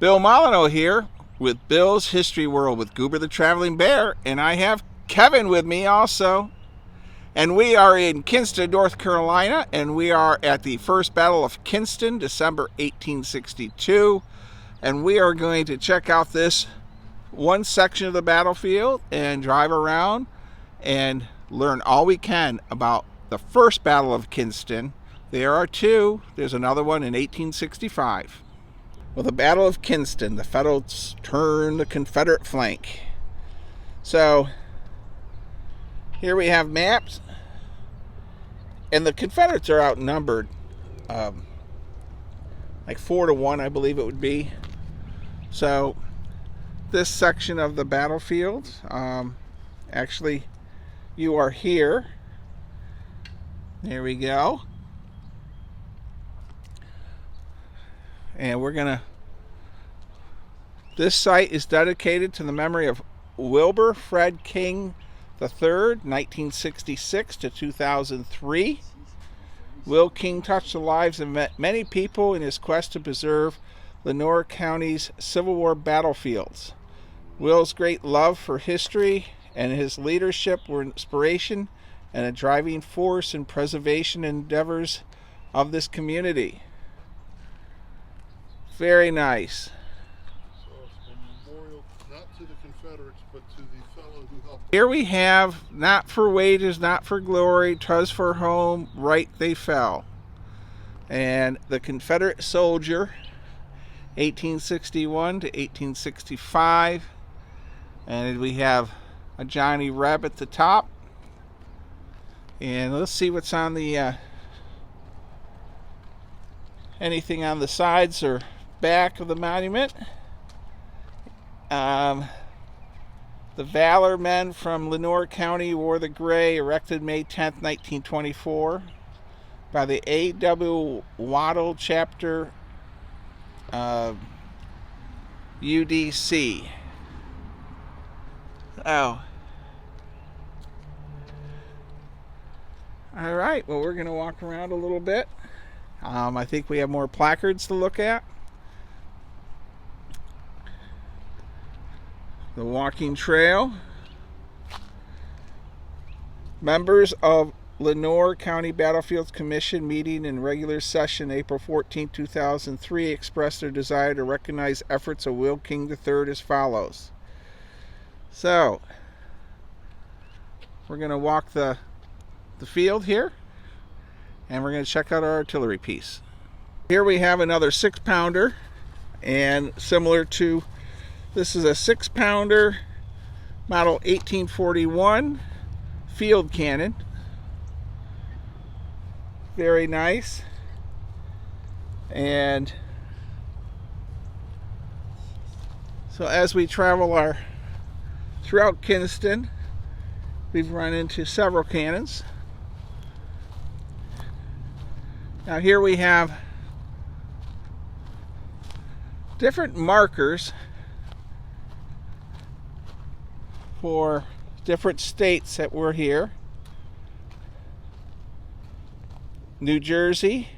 Bill Molyneux here with Bill's History World with Goober the Traveling Bear, and I have Kevin with me also. And we are in Kinston, North Carolina, and we are at the First Battle of Kinston, December 1862. And we are going to check out this one section of the battlefield and drive around and learn all we can about the First Battle of Kinston. There are two. There's another one in 1865. Well, the Battle of Kinston, the Federals turned the Confederate flank. So here we have maps, and the Confederates are outnumbered like 4-1, I believe it would be. So this section of the battlefield, actually you are here. There we go. And we're gonna, this site is dedicated to the memory of Wilbur Fred King III, 1966 to 2003. Will King touched the lives of many people in his quest to preserve Lenoir County's Civil War battlefields. Will's great love for history and his leadership were inspiration and a driving force in preservation endeavors of this community. Very nice. So it's a memorial not to the Confederates, but to the fellow who helped. Here we have, not for wages, not for glory, 'twas for home, right they fell. And the Confederate soldier, 1861 to 1865. And we have a Johnny Reb at the top. And let's see what's on the, anything on the sides or back of the monument. The Valor men from Lenoir County wore the gray, erected May 10th, 1924 by the A.W. Waddell chapter UDC. Oh. All right, well, we're going to walk around a little bit. I think we have more placards to look at. The walking trail. Members of Lenoir County Battlefields Commission meeting in regular session April 14, 2003 expressed their desire to recognize efforts of Will King III as follows. So, we're going to walk the field here, and we're going to check out our artillery piece. Here we have another 6-pounder, and similar to, this is a 6-pounder model 1841 field cannon. Very nice. And so as we travel throughout Kinston, we've run into several cannons. Now here we have different markers for different states that were here. New Jersey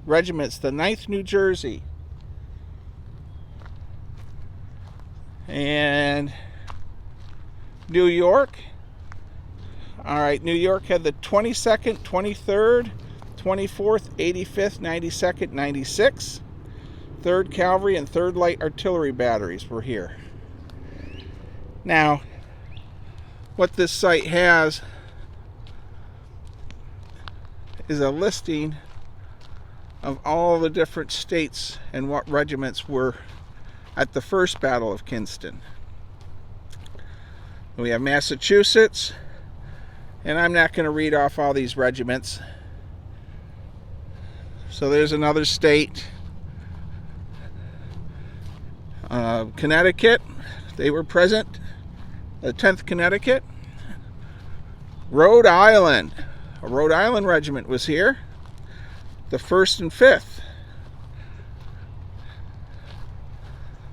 regiments, the 9th New Jersey, and New York. All right, New York had the 22nd, 23rd, 24th, 85th, 92nd, 96th. 3rd Cavalry and 3rd Light Artillery batteries were here. Now, what this site has is a listing of all the different states and what regiments were at the First Battle of Kinston. We have Massachusetts, and I'm not going to read off all these regiments. So there's another state. Connecticut, they were present. The 10th Connecticut. Rhode Island, a Rhode Island regiment was here. The 1st and 5th.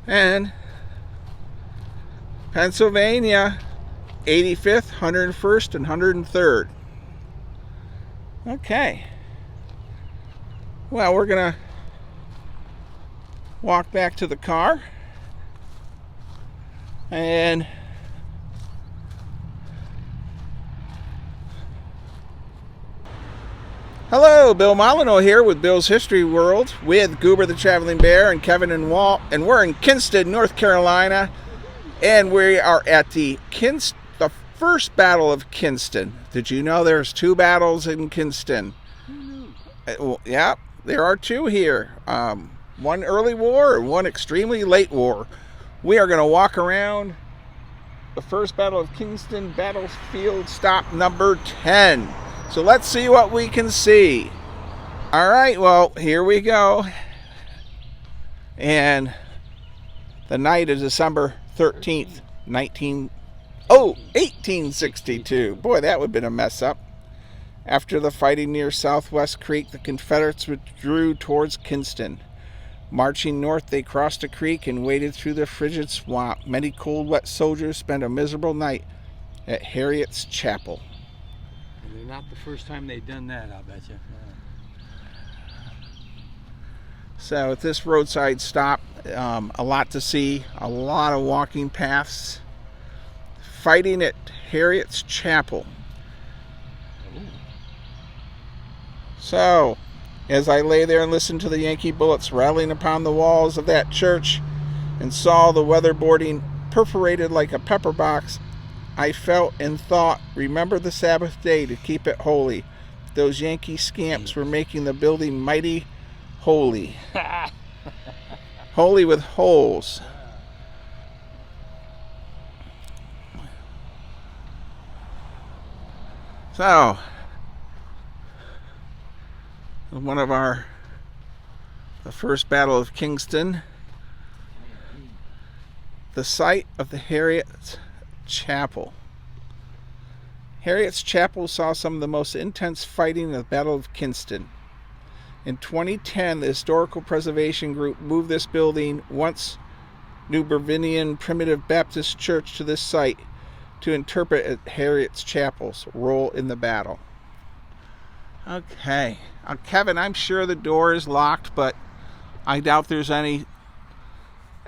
And Pennsylvania, 85th, 101st, and 103rd. Okay. Well, we're going to walk back to the car And hello, Bill Molyneux here with Bill's History World with Goober the Traveling Bear and Kevin and Walt, and we're in Kinston, North Carolina, and we are at the first Battle of Kinston. Did you know there's 2 battles in Kinston? Well, yeah, there are 2 here. One early war and one extremely late war. We are going to walk around the first Battle of Kinston, battlefield stop number 10. So let's see what we can see. All right, well, here we go. And the night of December 13th, 1862. Boy, that would have been a mess up. After the fighting near Southwest Creek, the Confederates withdrew towards Kinston. Marching north, they crossed a creek and waded through the frigid swamp. Many cold, wet soldiers spent a miserable night at Harriet's chapel. And they're not the first time they've done that, I'll bet you. So at this roadside stop, a lot to see, a lot of walking paths. Fighting at Harriet's chapel. So, as I lay there and listened to the Yankee bullets rattling upon the walls of that church and saw the weatherboarding perforated like a pepper box, I felt and thought, remember the Sabbath day to keep it holy. Those Yankee scamps were making the building mighty holy. Holy with holes. So, one of the first Battle of Kinston, the site of the Harriet's Chapel. Harriet's Chapel saw some of the most intense fighting in the Battle of Kinston. In 2010, the Historical Preservation Group moved this building, once New Bervinian Primitive Baptist Church, to this site to interpret Harriet's Chapel's role in the battle. Okay. Kevin, I'm sure the door is locked, but I doubt there's any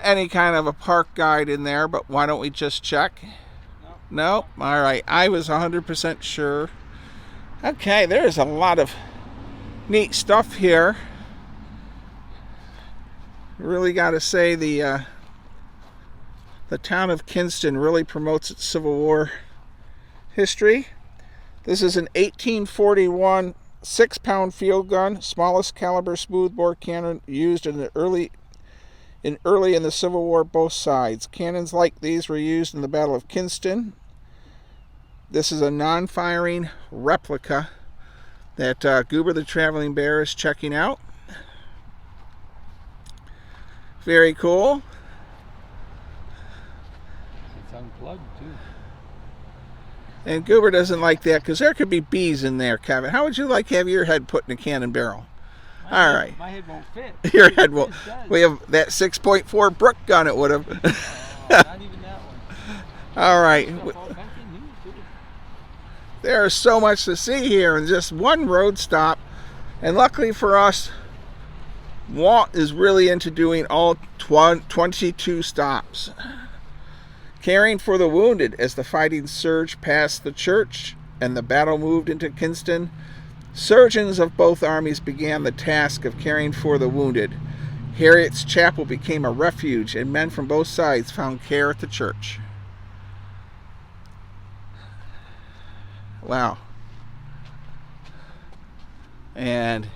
kind of a park guide in there, but why don't we just check? No? All right. I was 100% sure. Okay, there's a lot of neat stuff here. Really got to say the town of Kinston really promotes its Civil War history. This is an 1841 6-pound field gun, smallest caliber smoothbore cannon used in early in the Civil War, both sides. Cannons like these were used in the Battle of Kinston. This is a non-firing replica that Goober the Traveling Bear is checking out. Very cool. It's unplugged too. And Goober doesn't like that because there could be bees in there, Kevin. How would you like to have your head put in a cannon barrel? All right. My head won't fit. Your head won't. We have that 6.4 Brook gun, it would have. Not even that one. All right. There is so much to see here in just one road stop. And luckily for us, Walt is really into doing all 22 stops. Caring for the wounded as the fighting surged past the church and the battle moved into Kinston, surgeons of both armies began the task of caring for the wounded. Harriet's Chapel became a refuge, and men from both sides found care at the church. Wow. And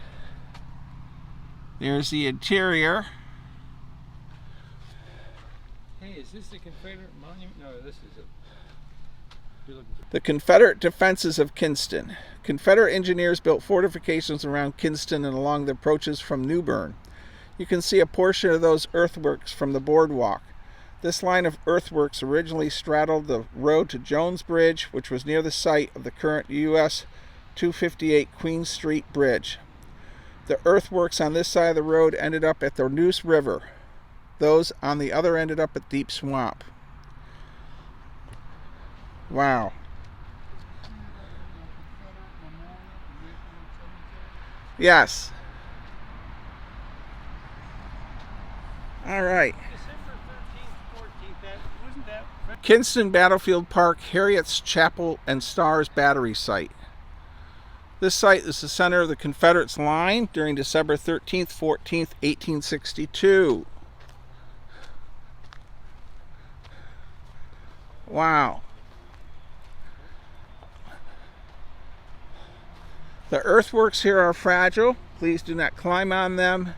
there's the interior. Hey, is this the Confederate monument? No, this is it. The Confederate defenses of Kinston. Confederate engineers built fortifications around Kinston and along the approaches from New Bern. You can see a portion of those earthworks from the boardwalk. This line of earthworks originally straddled the road to Jones Bridge, which was near the site of the current US 258 Queen Street Bridge. The earthworks on this side of the road ended up at the Neuse River. Those on the other ended up at Deep Swamp. Wow. Yes. All right. December 13th, 14th, wasn't that Kinston Battlefield Park, Harriet's Chapel and Stars Battery Site. This site is the center of the Confederates' line during December 13th, 14th, 1862. Wow. The earthworks here are fragile. Please do not climb on them.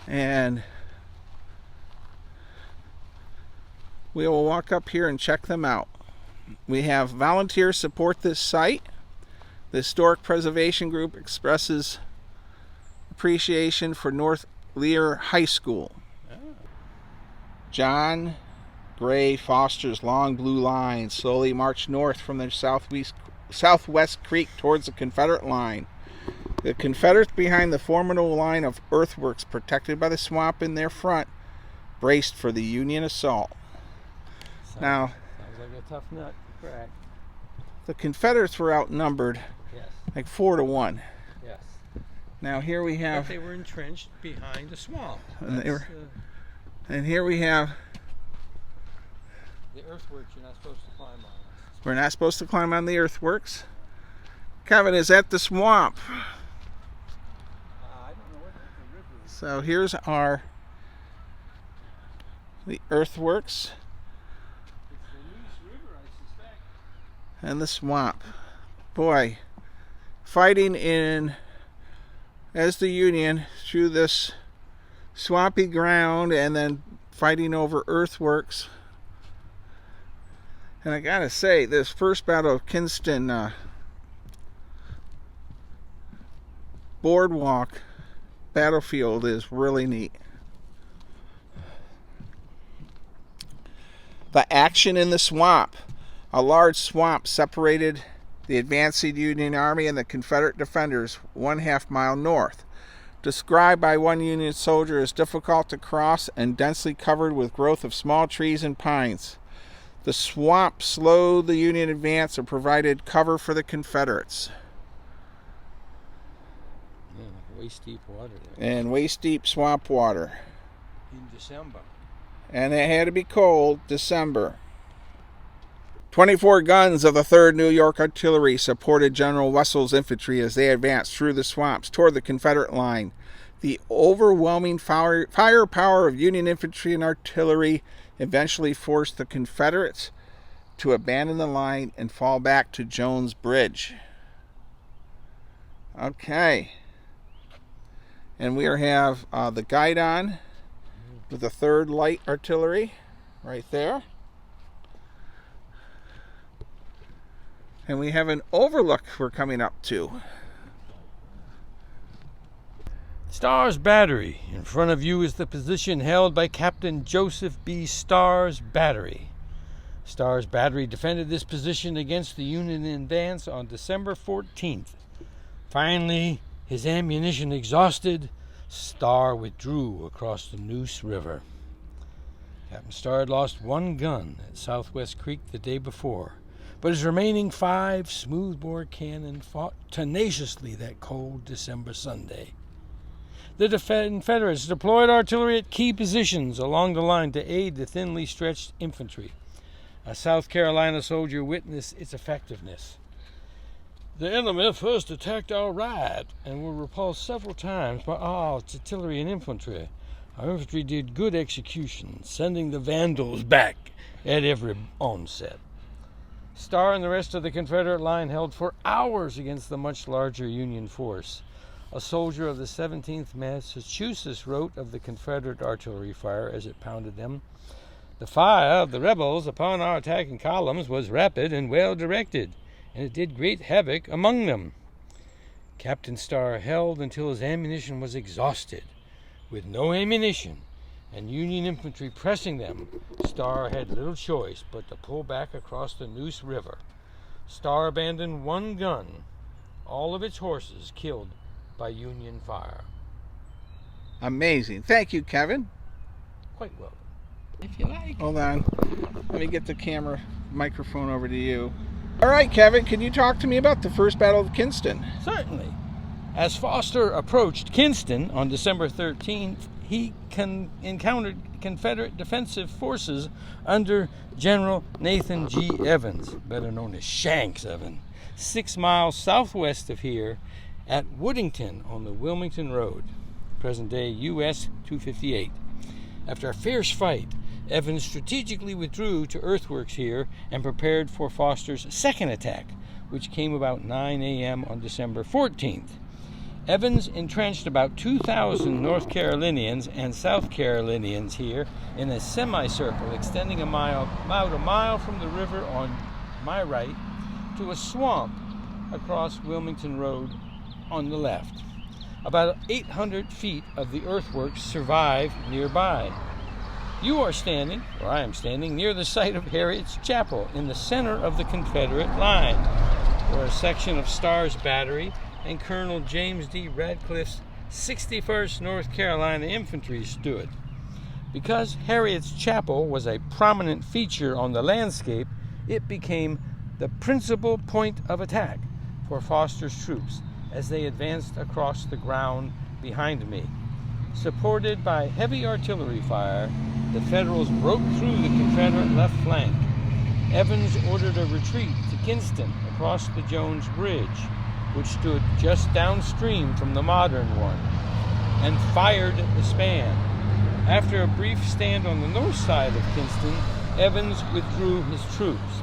And we will walk up here and check them out. We have volunteers support this site. The Historic Preservation Group expresses appreciation for North Lear High School. John Gray Foster's long blue line slowly marched north from the southwest creek towards the Confederate line. The Confederates behind the formidable line of earthworks protected by the swamp in their front braced for the Union assault. Sounds like a tough nut to crack. The Confederates were outnumbered, yes, like 4-1. Yes. Now here we have. But they were entrenched behind a swamp. And here we have. The earthworks you're not supposed to climb on. We're not supposed to climb on the earthworks. Kevin is at the swamp. I don't know what the river is. So here's the earthworks. It's the Neuse River, I suspect. And the swamp. Boy, fighting as the Union through this swampy ground and then fighting over earthworks. And I gotta say, this first battle of Kinston boardwalk battlefield is really neat. The action in the swamp. A large swamp separated the advancing Union Army and the Confederate defenders 1/2 mile north. Described by one Union soldier as difficult to cross and densely covered with growth of small trees and pines. The swamp slowed the Union advance and provided cover for the Confederates. Yeah, waist deep water there. And waist deep swamp water. In December. And it had to be cold, December. 24 guns of the 3rd New York Artillery supported General Wessel's infantry as they advanced through the swamps toward the Confederate line. The overwhelming fire power of Union infantry and artillery eventually forced the Confederates to abandon the line and fall back to Jones Bridge. Okay. And we have the guidon with the 3rd Light Artillery right there. And we have an overlook we're coming up to. Stars Battery. In front of you is the position held by Captain Joseph B. Stars Battery. Stars Battery defended this position against the Union advance on December 14th. Finally, his ammunition exhausted, Starr withdrew across the Neuse River. Captain Starr had lost 1 gun at Southwest Creek the day before, but his remaining 5 smoothbore cannon fought tenaciously that cold December Sunday. The Confederates deployed artillery at key positions along the line to aid the thinly stretched infantry. A South Carolina soldier witnessed its effectiveness. The enemy first attacked our right and were repulsed several times by our artillery and infantry. Our infantry did good execution, sending the Vandals back at every onset. Starr and the rest of the Confederate line held for hours against the much larger Union force. A soldier of the 17th Massachusetts wrote of the Confederate artillery fire as it pounded them. The fire of the rebels upon our attacking columns was rapid and well directed, and it did great havoc among them. Captain Starr held until his ammunition was exhausted. With no ammunition and Union infantry pressing them, Starr had little choice but to pull back across the Neuse River. Starr abandoned 1 gun, all of its horses killed by Union fire. Amazing. Thank you, Kevin. Quite well. If you like. Hold on. Let me get the microphone over to you. All right, Kevin, can you talk to me about the first Battle of Kinston? Certainly. As Foster approached Kinston on December 13th, he encountered Confederate defensive forces under General Nathan G. Evans, better known as Shanks Evans, 6 miles southwest of here at Woodington on the Wilmington Road, present-day US 258. After a fierce fight, Evans strategically withdrew to earthworks here and prepared for Foster's second attack, which came about 9 a.m. on December 14th. Evans entrenched about 2,000 North Carolinians and South Carolinians here in a semicircle extending about a mile from the river on my right to a swamp across Wilmington Road on the left. About 800 feet of the earthworks survive nearby. You are standing, or I am standing, near the site of Harriet's Chapel in the center of the Confederate line, where a section of Starr's Battery and Colonel James D. Radcliffe's 61st North Carolina Infantry stood. Because Harriet's Chapel was a prominent feature on the landscape, it became the principal point of attack for Foster's troops as they advanced across the ground behind me. Supported by heavy artillery fire, the Federals broke through the Confederate left flank. Evans ordered a retreat to Kinston across the Jones Bridge, which stood just downstream from the modern one, and fired the span. After a brief stand on the north side of Kinston, Evans withdrew his troops.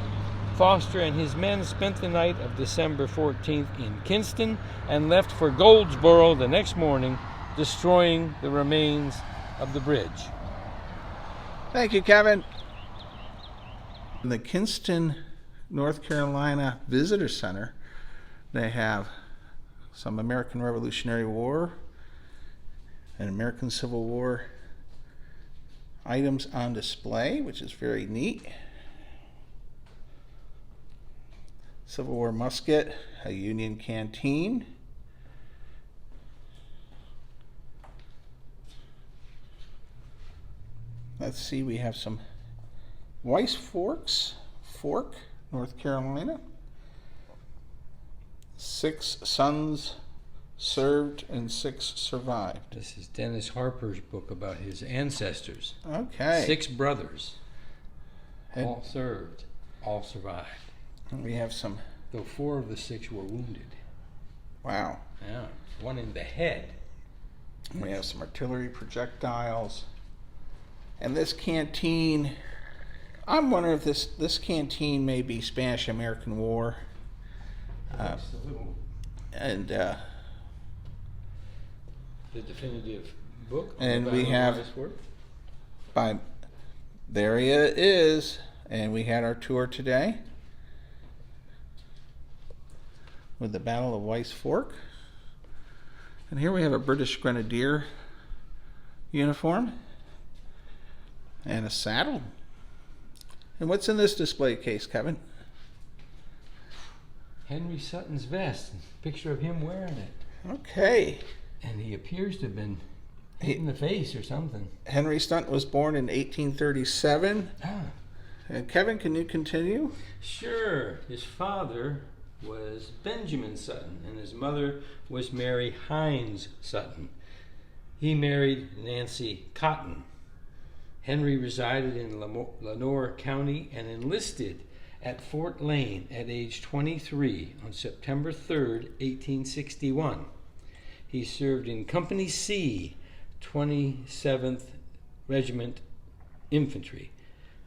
Foster and his men spent the night of December 14th in Kinston and left for Goldsboro the next morning, destroying the remains of the bridge. Thank you, Kevin. In the Kinston, North Carolina Visitor Center, they have some American Revolutionary War and American Civil War items on display, which is very neat. Civil War musket, a Union canteen. Let's see, we have some Weiss forks, North Carolina. 6 sons served and 6 survived. This is Dennis Harper's book about his ancestors. Okay. 6 brothers, all served, all survived. And we have some. Though 4 of the 6 were wounded. Wow. Yeah, 1 in the head. We have some artillery projectiles. And this canteen, I'm wondering if this canteen may be Spanish-American War. And the definitive book. And we have there he is, and we had our tour today with the Battle of Weiss Fork. And here we have a British Grenadier uniform and a saddle. And what's in this display case, Kevin? Henry Sutton's vest, picture of him wearing it. Okay. And he appears to have been hit in the face or something. Henry Sutton was born in 1837. And Kevin, can you continue? Sure. His father was Benjamin Sutton, and his mother was Mary Hines Sutton. He married Nancy Cotton. Henry resided in Lenoir County and enlisted at Fort Lane at age 23 on September 3rd, 1861. He served in Company C, 27th Regiment Infantry.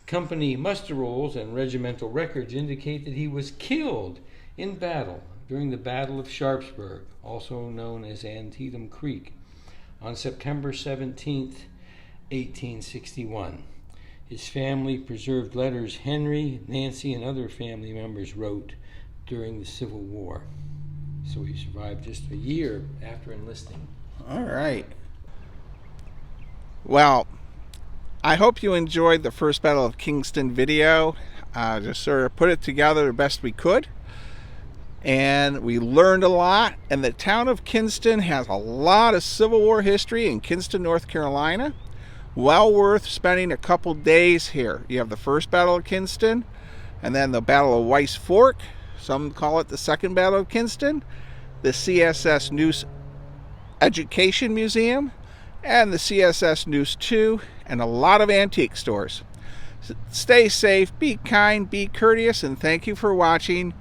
Company muster rolls and regimental records indicate that he was killed in battle during the Battle of Sharpsburg, also known as Antietam Creek, on September 17th, 1861. His family preserved letters Henry, Nancy, and other family members wrote during the Civil War. So he survived just a year after enlisting. All right. Well, I hope you enjoyed the first Battle of Kinston video. Just sort of put it together the best we could. And we learned a lot. And the town of Kinston has a lot of Civil War history in Kinston, North Carolina. Well worth spending a couple days here. You have the first Battle of Kinston, and then the Battle of Weiss Fork. Some call it the second Battle of Kinston. The CSS Education Museum, and the CSS News 2, and a lot of antique stores. Stay safe, be kind, be courteous, and thank you for watching.